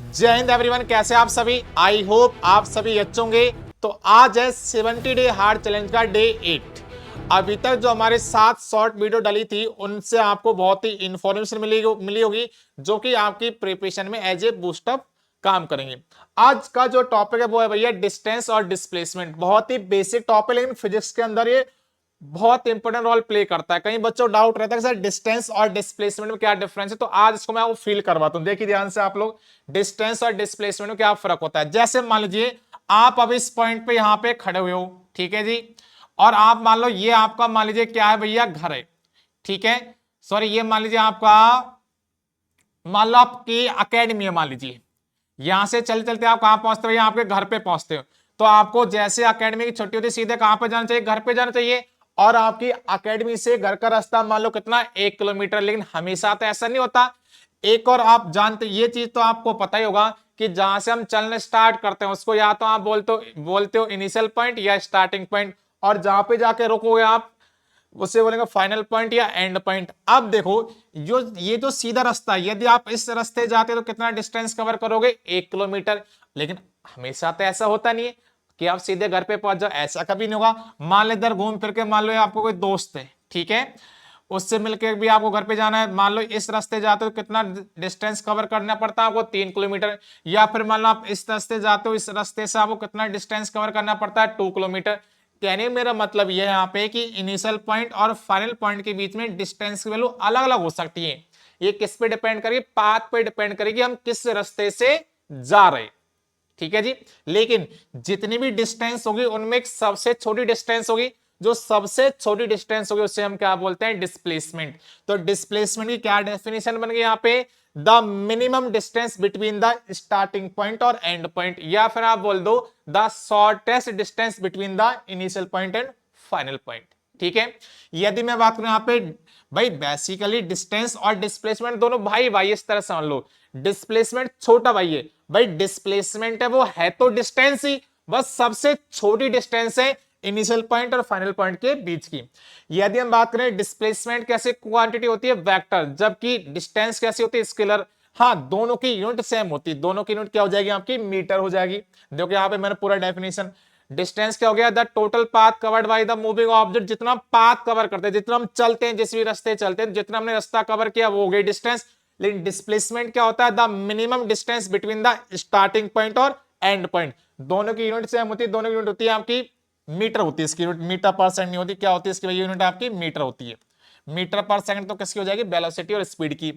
जय हिंद एवरीवन, कैसे आप सभी। आई होप आप सभी अच्छे होंगे। तो आज है 70 डे हार्ड चैलेंज का डे 8। अभी तक जो हमारे 7 शॉर्ट वीडियो डली थी उनसे आपको बहुत ही इंफॉर्मेशन मिली होगी जो कि आपकी प्रिपरेशन में एज ए बूस्टअप काम करेंगे। आज का जो टॉपिक है वो है भैया डिस्टेंस और डिस्प्लेसमेंट। बहुत ही बेसिक टॉपिक लेकिन फिजिक्स के अंदर ये बहुत इंपॉर्टेंट रोल प्ले करता है। कई बच्चों को डाउट रहता है कि सर डिस्टेंस और डिस्प्लेसमेंट में क्या डिफरेंस है, तो आज इसको मैं आपको फील करवाता हूं। देखिए ध्यान से आप लोग, डिस्टेंस और डिस्प्लेसमेंट में क्या फर्क होता है। जैसे मान लीजिए आप अब इस पॉइंट पे यहां पे खड़े हुए हो, ठीक है जी, और आप मान लो ये आपका मान लीजिए क्या है भैया, घर है, ठीक है। सॉरी, ये मान लीजिए आपका, मान लो आपकी अकेडमी है, मान लीजिए यहां से चलते चलते आप कहां पहुंचते हो, आपके घर पे पहुंचते हो। तो आपको जैसे अकेडमी की छुट्टी होती है सीधे कहां पे जाना चाहिए, घर पे जाना चाहिए। और आपकी अकेडमी से घर का रास्ता मान लो कितना, 1 किलोमीटर। लेकिन हमेशा तो ऐसा नहीं होता। एक और आप जानते, ये चीज तो आपको पता ही होगा कि जहां से हम चलने स्टार्ट करते हैं उसको या तो आप बोलते हो इनिशियल पॉइंट या स्टार्टिंग पॉइंट, और जहां पे जाके रुकोगे आप उसे बोलेंगे फाइनल पॉइंट या एंड पॉइंट। अब देखो, ये जो सीधा रास्ता है, यदि आप इस रास्ते जाते तो कितना डिस्टेंस कवर करोगे, 1 किलोमीटर। लेकिन हमेशा तो ऐसा होता नहीं है कि आप सीधे घर पे पहुंच जाओ, ऐसा कभी नहीं होगा। मान लो इधर घूम फिर के, मान लो आपको कोई दोस्त है, ठीक है, उससे मिलकर भी आपको घर पे जाना है। मान लो इस रास्ते जाते हो, कितना डिस्टेंस कवर करना पड़ता है आपको, 3 किलोमीटर। या फिर मान लो आप इस रास्ते जाते हो, इस रास्ते से आपको कितना डिस्टेंस कवर करना पड़ता है, 2 किलोमीटर। कहने मेरा मतलब यह है यहाँ पे कि इनिशियल पॉइंट और फाइनल पॉइंट के बीच में डिस्टेंस की वैल्यू अलग अलग हो सकती है। ये किस पे डिपेंड करेगी, पाथ पे डिपेंड करेगी, हम किस रास्ते से जा रहे, ठीक है जी। लेकिन जितनी भी डिस्टेंस होगी उनमें एक सबसे छोटी डिस्टेंस होगी, जो सबसे छोटी डिस्टेंस होगी उसे हम क्या बोलते हैं, डिस्प्लेसमेंट। तो डिस्प्लेसमेंट की क्या डेफिनेशन बन गई यहाँ पे, the minimum distance between the starting point और एंड पॉइंट, या फिर आप बोल दो the shortest distance between the initial point and final point, ठीक है। यदि मैं बात करूं यहाँ पे, भाई बेसिकली डिस्टेंस और डिस्प्लेसमेंट दोनों भाई भाई इस तरह समझ लो। डिस्प्लेसमेंट छोटा भाई है, भाई डिस्प्लेसमेंट है वो है तो डिस्टेंस ही, बस सबसे छोटी डिस्टेंस है इनिशियल पॉइंट और फाइनल पॉइंट के बीच की। यदि हम बात करें डिस्प्लेसमेंट कैसे क्वांटिटी होती है, वेक्टर, जबकि डिस्टेंस कैसी होती है, स्केलर। हाँ, दोनों की यूनिट सेम होती है, दोनों की यूनिट क्या हो जाएगी आपकी, मीटर हो जाएगी। देखो यहाँ पे मैंने पूरा डेफिनेशन, डिस्टेंस क्या हो गया, the total path covered by the moving object. जितना पाथ कवर करते हैं, जितना हम चलते हैं, जिस भी रास्ते चलते हैं, जितना हमने रास्ता कवर किया वो हो गई डिस्टेंस। लेकिन डिस्प्लेसमेंट क्या होता है, the minimum distance between the starting point और एंड पॉइंट। दोनों की यूनिट सेम होती है, दोनों की यूनिट होती है आपकी मीटर होती है। इसकी यूनिट मीटर पर सेकंड नहीं होती, क्या होती है इसकी यूनिट आपकी, मीटर होती है। मीटर पर सेकंड तो किसकी हो जाएगी, वेलोसिटी और स्पीड की।